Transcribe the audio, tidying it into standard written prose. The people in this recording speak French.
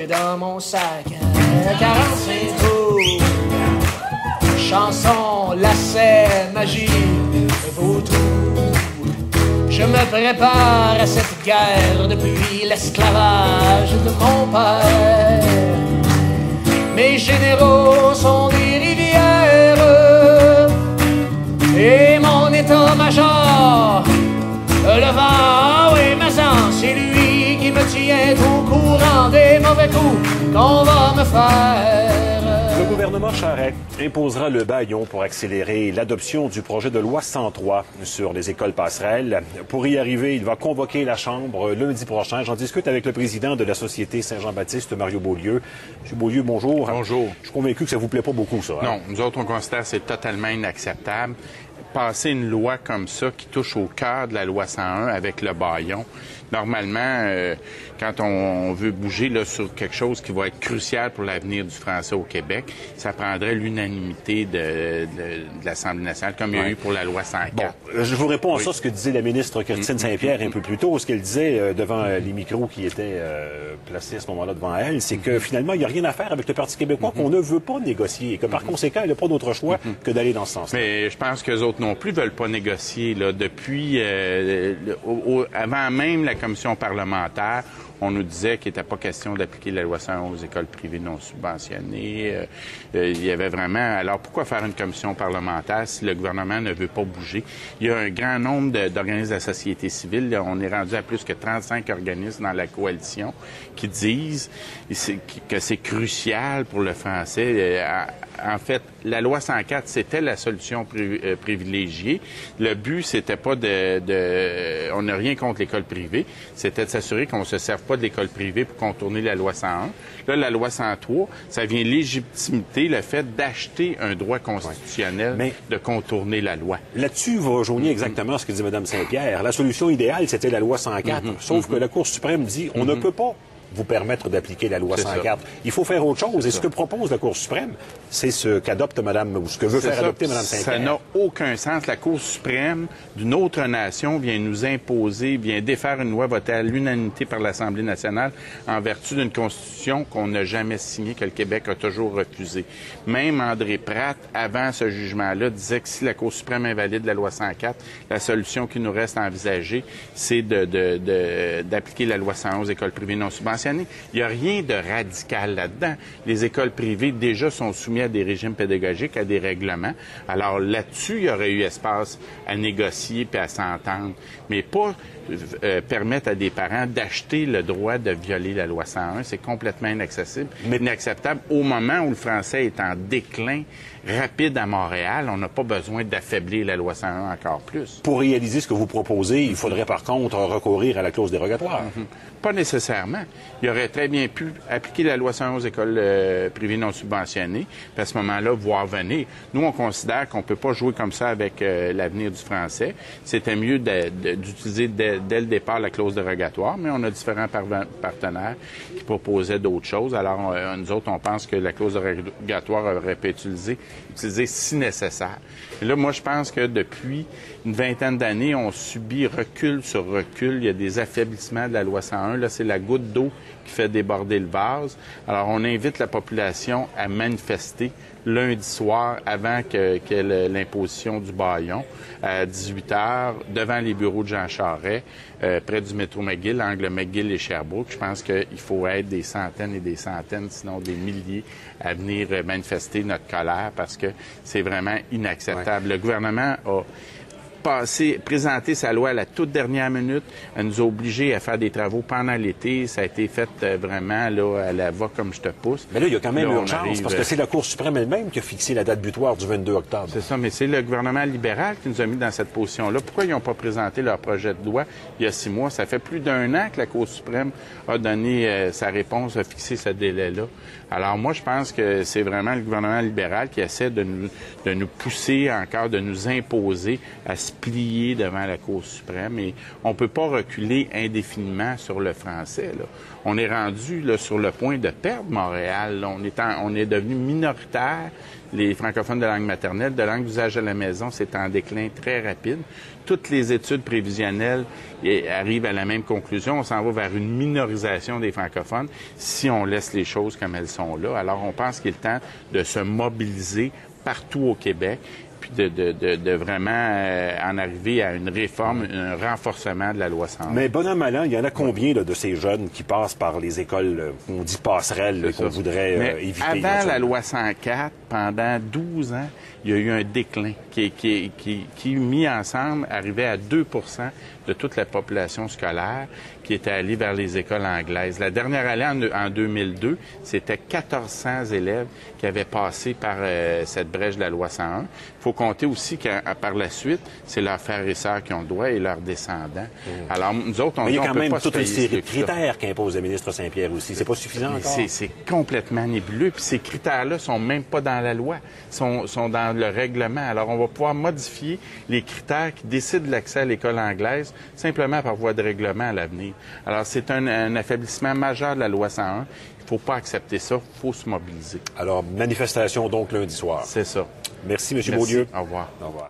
J'ai dans mon sac 45 trous. Chanson, lacets, magie, vos trous. Je me prépare à cette guerre depuis l'esclavage de mon père. Mes généraux sont des rivières et mon état-major, le vent, oui, mais c'est lui qui me tient au courant des mauvais coups qu'on va me faire. Le gouvernement Charest imposera le bâillon pour accélérer l'adoption du projet de loi 103 sur les écoles passerelles. Pour y arriver, il va convoquer la Chambre lundi prochain. J'en discute avec le président de la Société Saint-Jean-Baptiste, Mario Beaulieu. Monsieur Beaulieu, bonjour. Bonjour. Je suis convaincu que ça vous plaît pas beaucoup, ça. Hein? Non, nous autres, on considère que c'est totalement inacceptable. Passer une loi comme ça qui touche au cœur de la loi 101 avec le bâillon, normalement, quand on veut bouger là, sur quelque chose qui va être crucial pour l'avenir du français au Québec, ça prendrait l'unanimité de l'Assemblée nationale, comme il y a eu pour la loi 104. Bon, je vous réponds à ça, ce que disait la ministre Christine Saint-Pierre un peu plus tôt. Ce qu'elle disait devant les micros qui étaient placés à ce moment-là devant elle, c'est que finalement, il n'y a rien à faire avec le Parti québécois, qu'on ne veut pas négocier et que par conséquent, elle n'a pas d'autre choix que d'aller dans ce sens-là. Mais je pense qu'eux autres non plus veulent pas négocier. Là. Depuis, avant même la commission parlementaire, on nous disait qu'il n'était pas question d'appliquer la loi 101 aux écoles privées non subventionnées. Il y avait vraiment... Alors, pourquoi faire une commission parlementaire si le gouvernement ne veut pas bouger? Il y a un grand nombre d'organismes de la société civile. Là, on est rendu à plus que 35 organismes dans la coalition qui disent que c'est crucial pour le français. En fait, la loi 104, c'était la solution privilégiée. Le but, c'était pas on n'a rien contre l'école privée. C'était de s'assurer qu'on ne se serve pas de l'école privée pour contourner la loi 101. Là, la loi 103, ça vient légitimiter le fait d'acheter un droit constitutionnel de contourner la loi. Là-dessus va rejoindre exactement ce que dit Mme Saint-Pierre. La solution idéale, c'était la loi 104. Sauf que la Cour suprême dit on ne peut pas vous permettre d'appliquer la loi 104. Il faut faire autre chose. Et ce que propose la Cour suprême, c'est ce qu'adopte Mme, ou ce que veut faire adopter Mme Saint-Pierre. Ça n'a aucun sens. La Cour suprême d'une autre nation vient nous imposer, vient défaire une loi votée à l'unanimité par l'Assemblée nationale en vertu d'une Constitution qu'on n'a jamais signée, que le Québec a toujours refusée. Même André Pratt, avant ce jugement-là, disait que si la Cour suprême invalide la loi 104, la solution qui nous reste à envisager, c'est d'appliquer la loi 101 aux écoles privées non subventionnées. Il n'y a rien de radical là-dedans. Les écoles privées, déjà, sont soumises à des régimes pédagogiques, à des règlements. Alors là-dessus, il y aurait eu espace à négocier puis à s'entendre, mais pas permettre à des parents d'acheter le droit de violer la loi 101. C'est complètement inaccessible, inacceptable. Au moment où le français est en déclin rapide à Montréal, on n'a pas besoin d'affaiblir la loi 101 encore plus. Pour réaliser ce que vous proposez, il faudrait par contre recourir à la clause dérogatoire. Pas nécessairement. Il aurait très bien pu appliquer la loi 101 aux écoles privées non subventionnées, puis à ce moment-là, voir venir. Nous, on considère qu'on ne peut pas jouer comme ça avec l'avenir du français. C'était mieux d'utiliser dès le départ la clause dérogatoire, mais on a différents partenaires qui proposaient d'autres choses. Alors, nous autres, on pense que la clause dérogatoire aurait pu être utilisée si nécessaire. Et là, moi, je pense que depuis une vingtaine d'années, on subit recul sur recul. Il y a des affaiblissements de la loi 101. Là, c'est la goutte d'eau qui fait déborder le vase. Alors, on invite la population à manifester lundi soir avant qu'il y ait l'imposition du bâillon à 18h devant les bureaux de Jean Charest, près du métro McGill, angle McGill et Sherbrooke. Je pense qu'il faut être des centaines et des centaines, sinon des milliers, à venir manifester notre colère parce que c'est vraiment inacceptable. Ouais. Le gouvernement a présenter sa loi à la toute dernière minute. Elle nous a obligés à faire des travaux pendant l'été. Ça a été fait vraiment là, à la va comme je te pousse. Mais là, il y a quand même urgence, parce que c'est la Cour suprême elle-même qui a fixé la date butoir du 22 octobre. C'est ça, mais c'est le gouvernement libéral qui nous a mis dans cette position-là. Pourquoi ils n'ont pas présenté leur projet de loi il y a 6 mois? Ça fait plus d'1 an que la Cour suprême a donné sa réponse, a fixé ce délai-là. Alors moi, je pense que c'est vraiment le gouvernement libéral qui essaie de nous pousser encore, de nous imposer à se plier devant la Cour suprême et on ne peut pas reculer indéfiniment sur le français. Là. On est rendu là, sur le point de perdre Montréal. Là. On est devenu minoritaire. Les francophones de langue maternelle, de langue d'usage à la maison, c'est en déclin très rapide. Toutes les études prévisionnelles arrivent à la même conclusion. On s'en va vers une minorisation des francophones si on laisse les choses comme elles sont là. Alors, on pense qu'il est temps de se mobiliser partout au Québec puis de vraiment en arriver à une réforme, un renforcement de la loi 101. Mais bon an, mal an, il y en a combien là, de ces jeunes qui passent par les écoles qu'on dit passerelles, qu'on voudrait éviter? Avant la loi 104, pendant 12 ans, il y a eu un déclin qui mis ensemble, arrivait à 2 de toute la population scolaire qui était allée vers les écoles anglaises. La dernière année, en 2002, c'était 1400 élèves qui avaient passé par cette brèche de la loi 101. Il faut compter aussi qu'à par la suite, c'est leurs frères et sœurs qui ont le droit et leurs descendants. Alors, nous autres, on il y a quand même pas toute une série de critères qu'impose le ministre Saint-Pierre aussi. C'est pas suffisant encore? C'est complètement nébuleux. Puis ces critères-là sont même pas dans la loi, sont dans le règlement. Alors, on va pouvoir modifier les critères qui décident de l'accès à l'école anglaise simplement par voie de règlement à l'avenir. Alors, c'est un affaiblissement majeur de la loi 101. Il ne faut pas accepter ça. Il faut se mobiliser. Alors, manifestation donc lundi soir. C'est ça. Merci, M. Beaulieu. Au revoir. Au revoir.